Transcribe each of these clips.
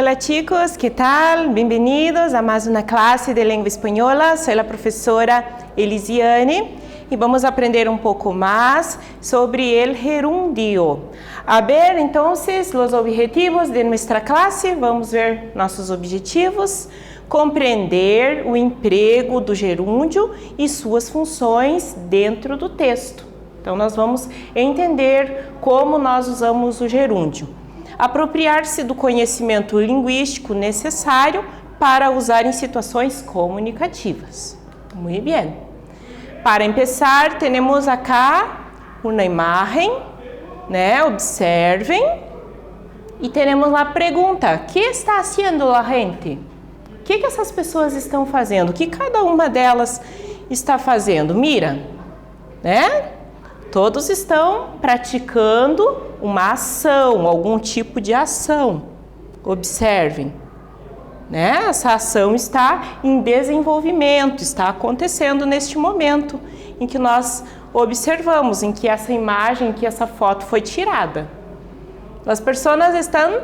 Hola chicos, ¿qué tal? Bienvenidos a más una clase de lengua española. Soy la profesora Elisiane y vamos a aprender un poco más sobre el gerundio. A ver, entonces, los objetivos de nuestra clase. Vamos ver nossos objetivos. Compreender o emprego do gerúndio e suas funções dentro do texto. Então, nós vamos entender como nós usamos o gerúndio. Apropriar-se do conhecimento linguístico necessário para usar em situações comunicativas. Muito bem. Para começar, temos acá uma imagem, né? Observem. E temos a pergunta: que está fazendo a gente? O que essas pessoas estão fazendo? O que cada uma delas está fazendo? Mira, né? Todos estão praticando uma ação, algum tipo de ação. Observem, né? Essa ação está em desenvolvimento, está acontecendo neste momento em que nós observamos, em que essa imagem, em que essa foto foi tirada. As pessoas estão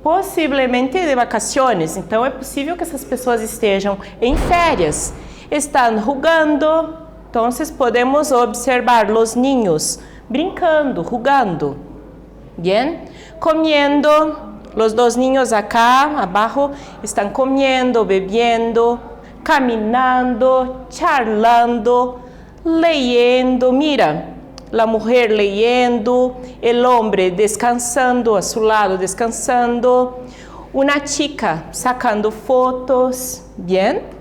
possivelmente de vacaciones, então é possível que essas pessoas estejam em férias, estão jugando. Então, podemos observar os niños brincando, jugando. Bien? Comiendo. Los dos niños acá abajo están comiendo, bebiendo, caminando, charlando, leyendo. Mira, la mujer leyendo, el hombre descansando a su lado, descansando. Una chica sacando fotos. Bien?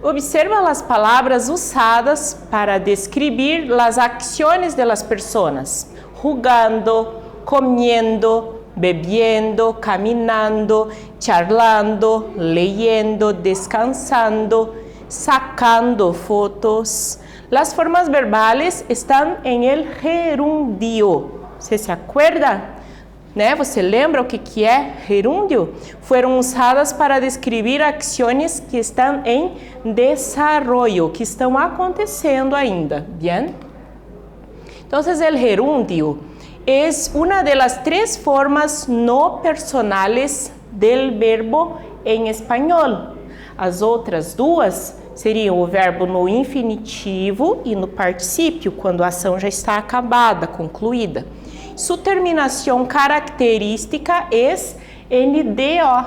Observa as palavras usadas para descrever as ações das pessoas. Jugando, comiendo, bebiendo, caminando, charlando, leyendo, descansando, sacando fotos. As formas verbales estão em el gerúndio. Você se acuerda? Né? Você lembra o que é gerúndio? Foram usadas para descrever ações que estão em desarrollo, que estão acontecendo ainda. Bien? Então, o gerúndio é uma das três formas no personales del verbo em espanhol. As outras duas seriam o verbo no infinitivo e no particípio, quando a ação já está acabada, concluída. Su terminación característica es NDO.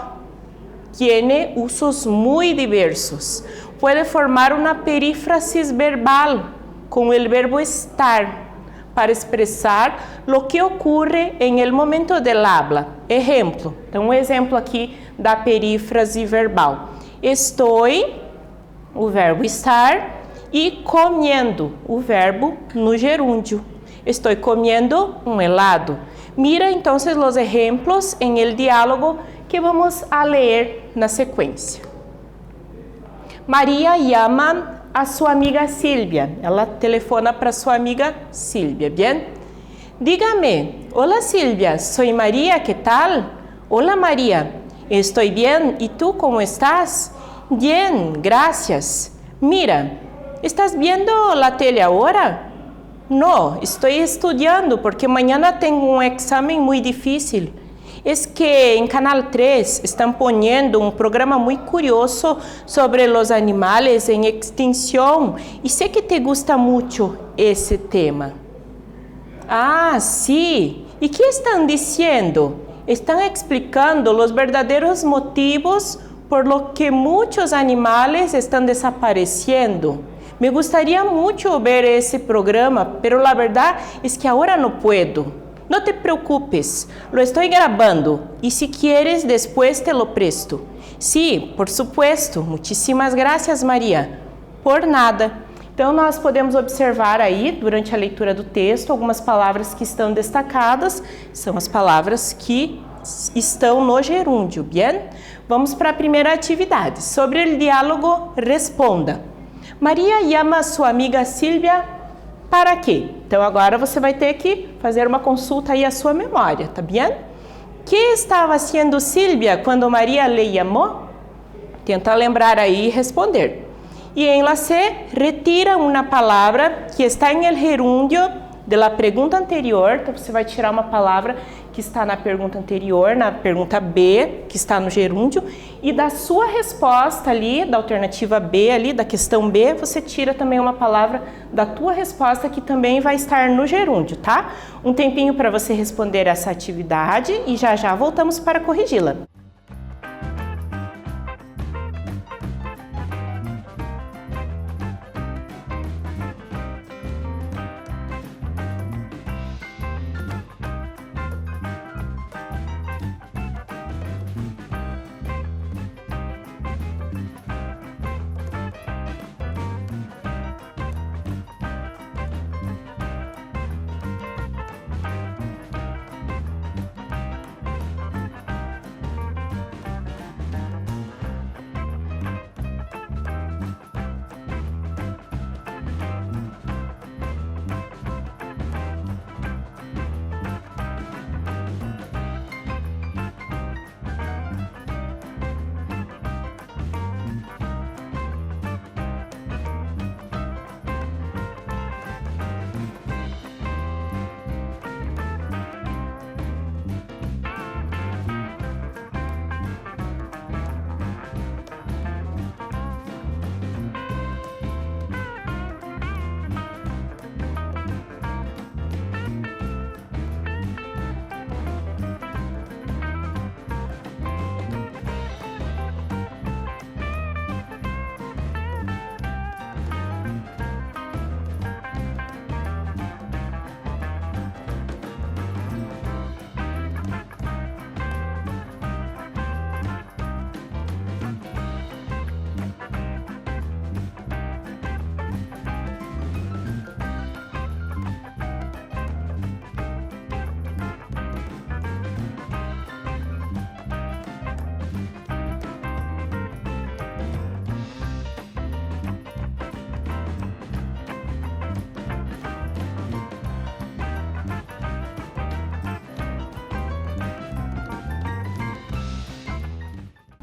Tiene usos muy diversos. Puede formar una perífrasis verbal con el verbo estar para expresar lo que ocurre en el momento del habla. Ejemplo. Então, exemplo aqui da perífrase verbal. Estoy, o verbo estar, e comiendo, o verbo no gerúndio. Estoy comiendo un helado. Mira entonces los ejemplos en el diálogo que vamos a leer na sequência. María llama a su amiga Silvia. Ela telefona para su amiga Silvia, ¿bien? Dígame, hola Silvia, soy María, ¿qué tal? Hola María, estoy bien, ¿y tú cómo estás? Bien, gracias. Mira, ¿estás viendo la tele ahora? No, estoy estudiando porque mañana tengo un examen muy difícil. Es que en Canal 3 están poniendo un programa muy curioso sobre los animales en extinción y sé que te gusta mucho ese tema. Ah, sí. ¿Y qué están diciendo? Están explicando los verdaderos motivos por los que muchos animales están desapareciendo. Me gustaría mucho ver ese programa, pero la verdad es que ahora no puedo. No te preocupes, lo estoy grabando y si quieres después te lo presto. Sí, por supuesto. Muchísimas gracias, Maria. Por nada. Então, nós podemos observar aí, durante a leitura do texto, algumas palavras que estão destacadas. São as palavras que estão no gerúndio, bien? Vamos para a primeira atividade. Sobre o diálogo, responda. Maria llama a sua amiga Silvia para quê? Então, agora você vai ter que fazer uma consulta aí à sua memória, tá bem? Que estava fazendo Silvia quando Maria le llamó? Tenta lembrar aí e responder. E em la C, retira uma palavra que está em el gerúndio da pergunta anterior. Então, você vai tirar uma palavra que está na pergunta anterior, na pergunta B, que está no gerúndio, e da sua resposta ali, da alternativa B ali, da questão B, você tira também uma palavra da tua resposta que também vai estar no gerúndio, tá? Um tempinho para você responder essa atividade e já já voltamos para corrigi-la.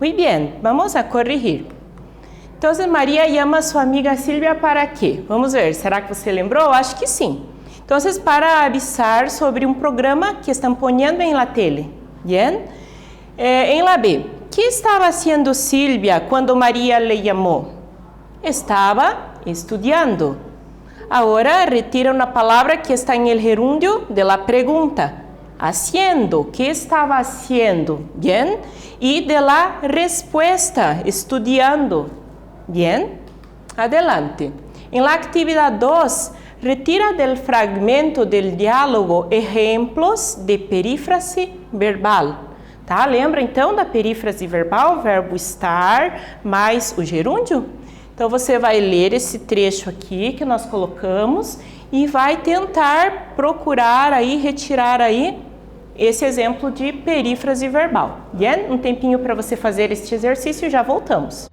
Muy bien, vamos a corrigir. Então, Maria chama a sua amiga Silvia para quê? Vamos ver, será que você lembrou? Acho que sim. Então, para avisar sobre um programa que estão poniendo em la tele. Bien? Em la B, ¿qué estaba haciendo Silvia cuando María le llamó? Estaba estudiando. Ahora retira una palabra que está en el gerundio de la pregunta. Haciendo, ¿qué estaba haciendo? Bien. Y de la respuesta, estudiando. Bien. Adelante. En la actividad 2, retira del fragmento del diálogo ejemplos de perífrase verbal. Tá? Lembra então da perífrase verbal, o verbo estar mais o gerúndio? Então você vai ler esse trecho aqui que nós colocamos e vai tentar procurar aí, retirar aí esse exemplo de perífrase verbal. Bien? Um tempinho para você fazer este exercício e já voltamos.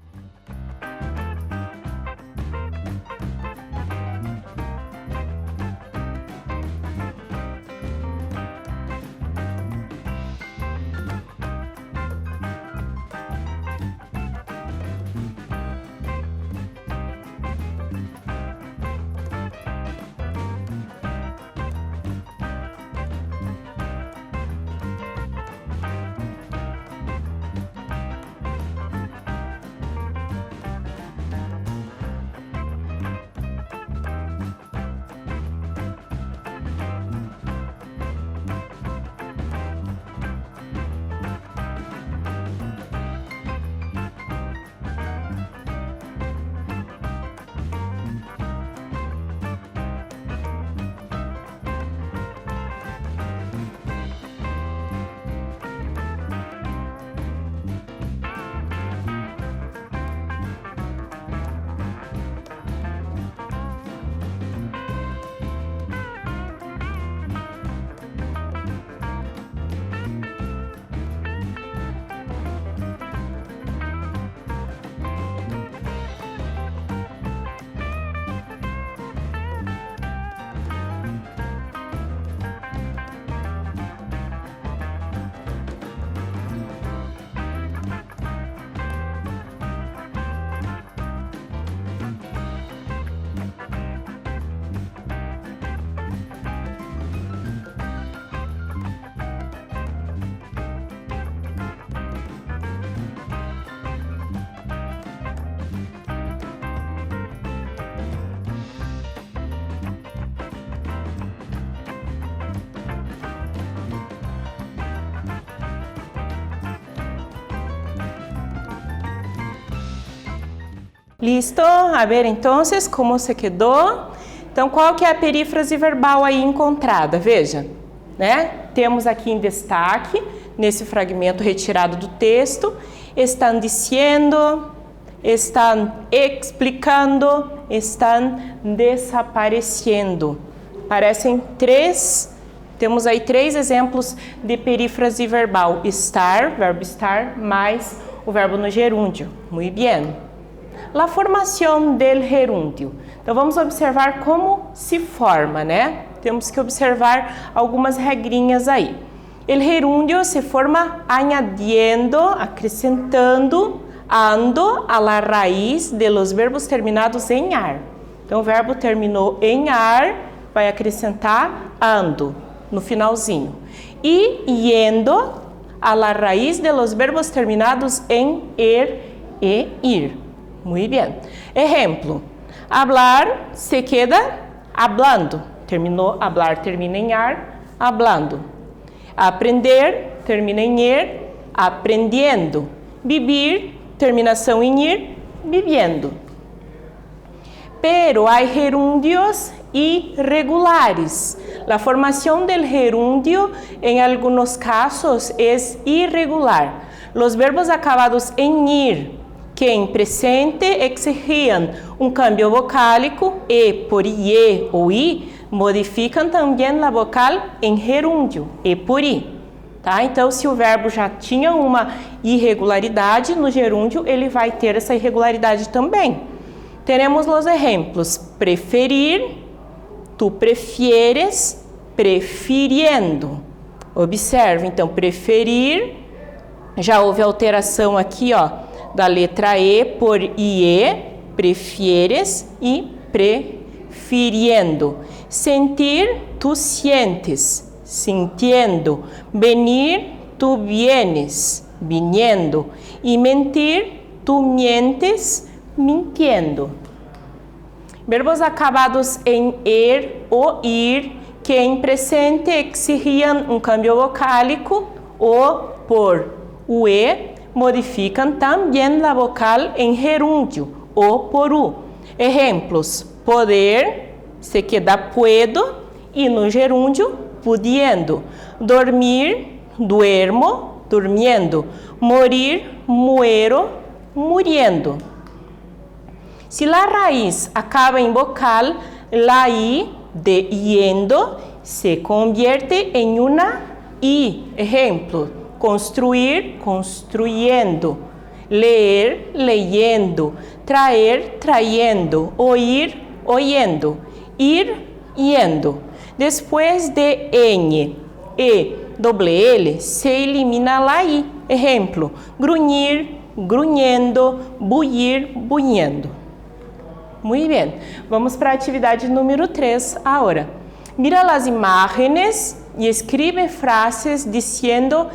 Listo? A ver, então, como se quedou? Então, qual que é a perífrase verbal aí encontrada? Veja, né? Temos aqui em destaque, nesse fragmento retirado do texto, estão dizendo, estão explicando, estão desaparecendo. Parecem temos aí 3 exemplos de perífrase verbal. Estar, verbo estar, mais o verbo no gerúndio. Muy bien. La formación del gerúndio. Então, vamos observar como se forma, né? Temos que observar algumas regrinhas aí. El gerúndio se forma añadiendo, acrescentando, ando a la raíz de los verbos terminados em ar. Então, o verbo terminou em ar, vai acrescentar ando no finalzinho. E yendo a la raíz de los verbos terminados em er e ir. Muy bien. Ejemplo. Hablar se queda hablando. Terminou, hablar termina em ar, hablando. Aprender termina em er, aprendiendo. Vivir, terminação em ir, viviendo. Pero hay gerundios irregulares. La formación del gerundio en algunos casos es irregular. Los verbos acabados en ir, que en presente exigían un cambio vocálico, e por ie ou i, modificam também a vocal em gerúndio, e por i. Tá? Então, se o verbo já tinha uma irregularidade no gerúndio, ele vai ter essa irregularidade também. Teremos os exemplos: preferir, tu prefieres, prefiriendo. Observe, então, preferir, já houve alteração aqui, ó, da letra E por IE, prefieres e prefiriendo. Sentir, tu sientes, sintiendo. Venir, tu vienes, viniendo. E mentir, tu mientes, mintiendo. Verbos acabados em er ou ir, que em presente exigían um cambio vocálico, o por o e, modificam também a vocal em gerúndio, o por u. Exemplos: poder se queda puedo e no gerúndio pudiendo. Dormir, duermo, durmiendo. Morir, muero, muriendo. Si la raíz acaba en vocal, la i de yendo se convierte en una i. Ejemplo: construir, construyendo. Leer, leyendo. Traer, trayendo. Oír, oyendo. Ir, yendo. Después de ñ, e, doble L, se elimina la i. Ejemplo: gruñir, gruñendo, bullir, buñendo. Muy bien. Vamos para a atividade número 3 agora. Mira las imágenes y escribe frases diciendo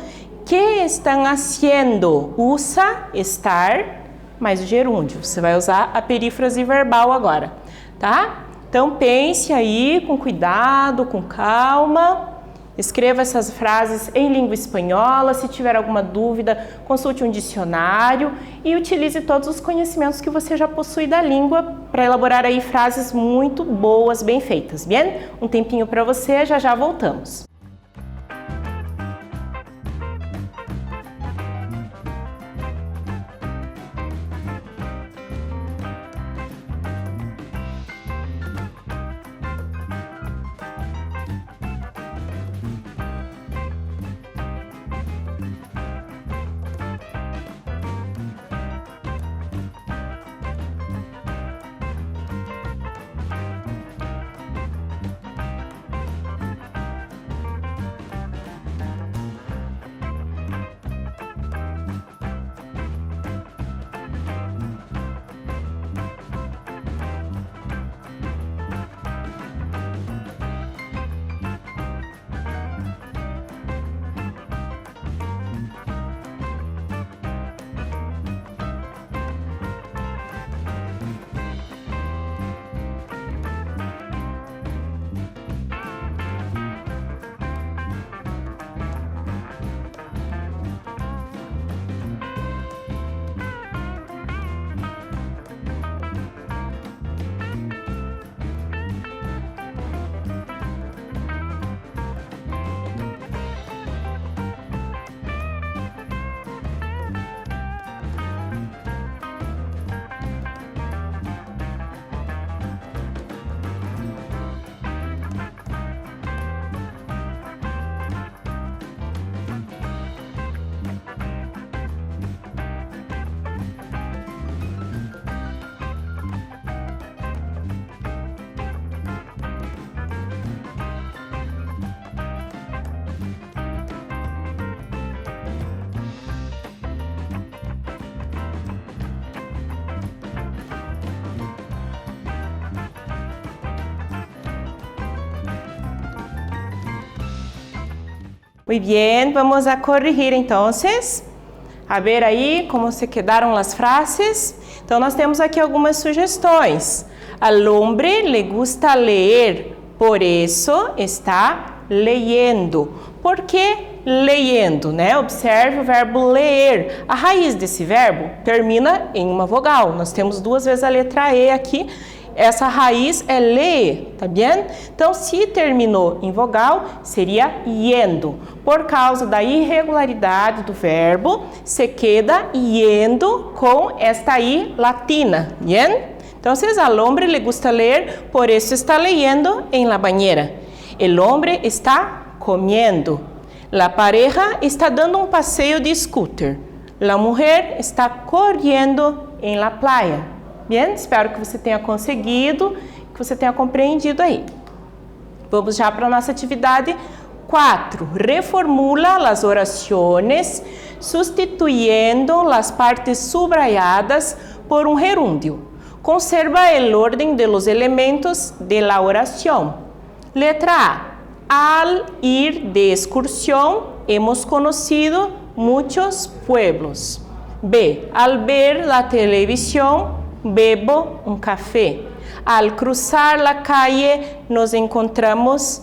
¿qué están haciendo? Usa estar mais o gerúndio. Você vai usar a perífrase verbal agora, tá? Então pense aí com cuidado, com calma. Escreva essas frases em língua espanhola. Se tiver alguma dúvida, consulte um dicionário e utilize todos os conhecimentos que você já possui da língua para elaborar aí frases muito boas, bem feitas. Bien? Um tempinho para você, já já voltamos. Muy bien, vamos a corrigir entonces. A ver aí como se quedaram as frases. Então, nós temos aqui algumas sugestões. Al hombre le gusta leer, por eso está leyendo. Por que leyendo, né? Observe o verbo ler. A raiz desse verbo termina em uma vogal. Nós temos duas vezes a letra E aqui. Essa raiz é ler, tá bem? Então, se terminou em vogal, seria yendo. Por causa da irregularidade do verbo, se queda yendo com esta I latina, bien? Entonces, al hombre le gusta leer, por eso está leyendo en la bañera. El hombre está comiendo. La pareja está dando un paseo de scooter. La mujer está corriendo en la playa. Bem, espero que você tenha conseguido, que você tenha compreendido aí. Vamos já para a nossa atividade 4. Reformula as orações, sustituyendo as partes subrayadas por um gerúndio. Conserva o ordem de los elementos de la oración. Letra A. Al ir de excursión, hemos conocido muchos pueblos. B. Al ver la televisión, bebo um café. Al cruzar la calle, nos encontramos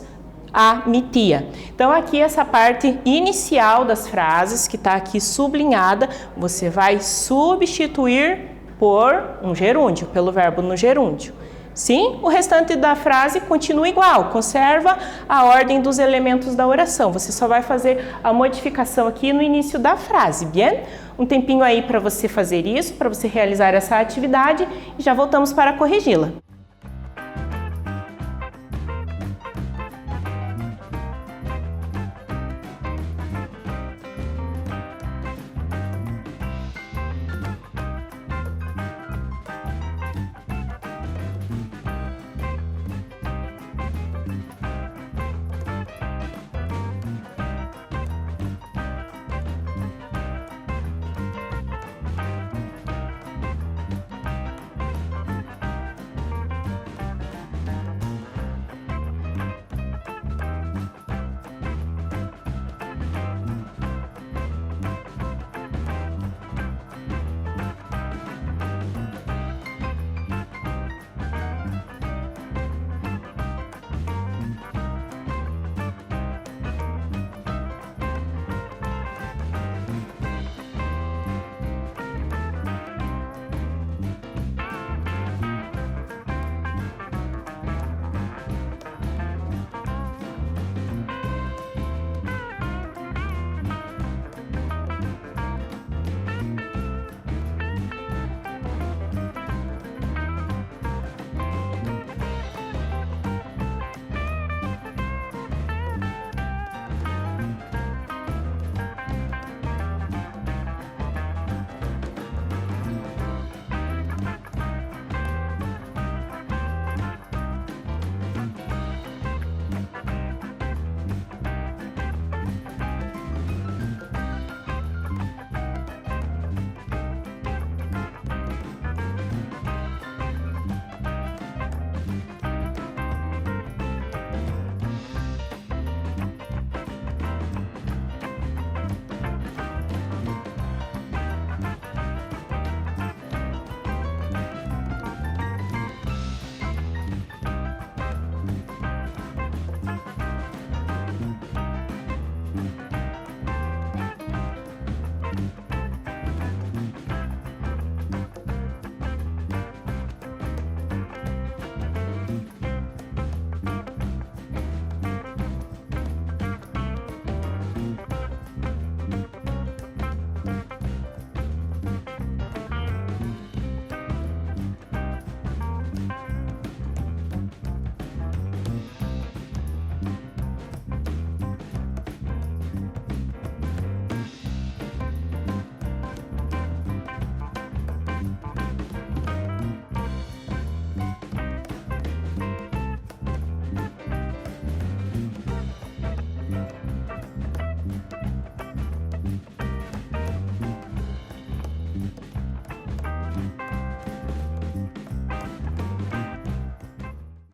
a mi tia. Então, aqui essa parte inicial das frases, que está aqui sublinhada, você vai substituir por um gerúndio, pelo verbo no gerúndio. Sim, o restante da frase continua igual, conserva a ordem dos elementos da oração. Você só vai fazer a modificação aqui no início da frase, bien? Um tempinho aí para você fazer isso, para você realizar essa atividade e já voltamos para corrigi-la.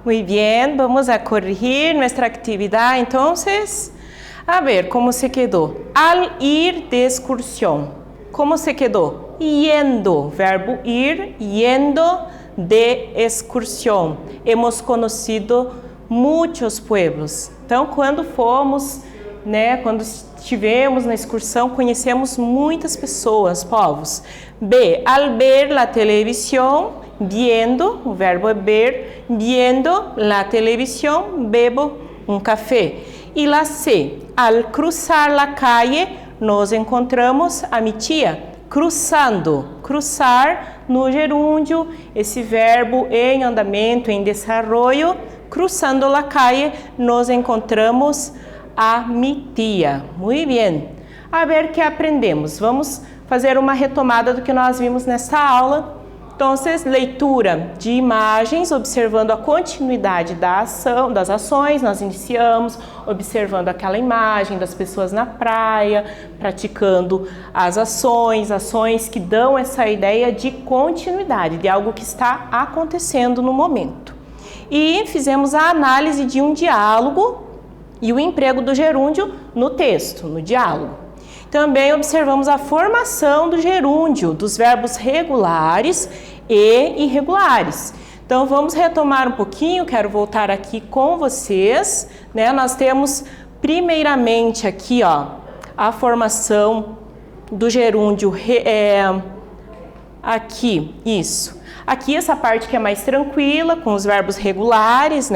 Muy bien, vamos a corregir nuestra actividad entonces. A ver, como se quedou? Al ir de excursão. Como se quedou? Yendo. Verbo ir, yendo de excursão. Hemos conocido muitos pueblos. Então, quando fomos, quando estivemos na excursão, conhecemos muitas pessoas, povos. B. Al ver la televisión, viendo, o verbo é ver, viendo la televisión, bebo um café. E la C. Al cruzar la calle, nos encontramos a mi tia. Cruzando, cruzar no gerúndio, esse verbo em andamento, em desarrollo. Cruzando la calle, nos encontramos a mi tia. Muito bem. A ver que aprendemos. Vamos fazer uma retomada do que nós vimos nesta aula. Então, leitura de imagens, observando a continuidade da ação, das ações. Nós iniciamos observando aquela imagem das pessoas na praia, praticando as ações que dão essa ideia de continuidade, de algo que está acontecendo no momento. E fizemos a análise de um diálogo e o emprego do gerúndio no texto, no diálogo. Também observamos a formação do gerúndio, dos verbos regulares e irregulares. Então, vamos retomar um pouquinho, quero voltar aqui com vocês, Nós temos, primeiramente, aqui, a formação do gerúndio, aqui, isso. Aqui, essa parte que é mais tranquila, com os verbos regulares,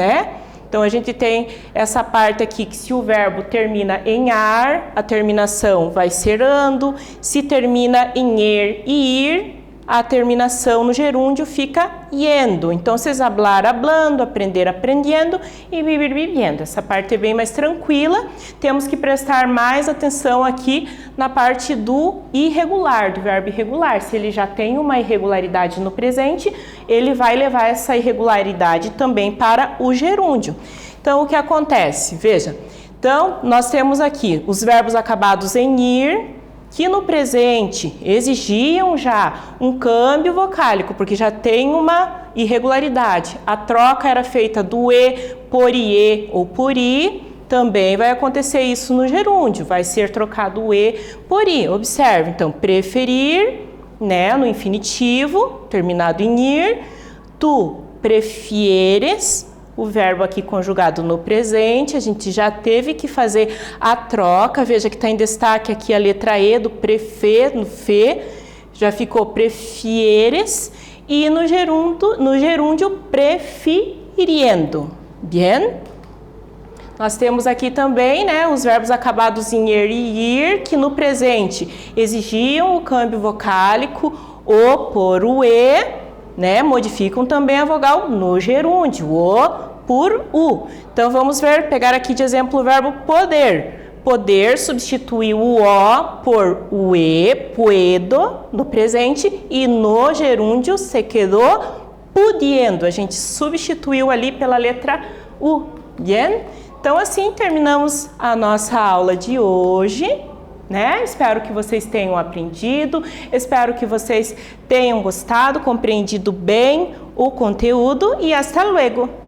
Então, a gente tem essa parte aqui que se o verbo termina em ar, a terminação vai ser ando. Se termina em er e ir, a terminação no gerúndio fica yendo. Então, vocês hablar, hablando, aprender, aprendendo e vivir, vivendo. Essa parte é bem mais tranquila. Temos que prestar mais atenção aqui na parte do irregular, do verbo irregular. Se ele já tem uma irregularidade no presente, ele vai levar essa irregularidade também para o gerúndio. Então, o que acontece? Veja, então, nós temos aqui os verbos acabados em ir, que no presente exigiam já um câmbio vocálico, porque já tem uma irregularidade. A troca era feita do e por ie ou por i, também vai acontecer isso no gerúndio, vai ser trocado o e por i. Observe, então, preferir, no infinitivo, terminado em ir, tu prefieres, o verbo aqui conjugado no presente, a gente já teve que fazer a troca, veja que está em destaque aqui a letra E do prefe, no fe, já ficou prefieres, e no gerúndio prefiriendo, bien? Nós temos aqui também, os verbos acabados em er e ir, que no presente exigiam o câmbio vocálico, o por o e, modificam também a vogal no gerúndio, o por u. Então, vamos pegar aqui de exemplo o verbo poder. Poder substitui o o por o e, puedo, no presente, e no gerúndio se quedou pudiendo. A gente substituiu ali pela letra u, bien? Então, assim terminamos a nossa aula de hoje. Espero que vocês tenham aprendido, espero que vocês tenham gostado, compreendido bem o conteúdo e hasta luego!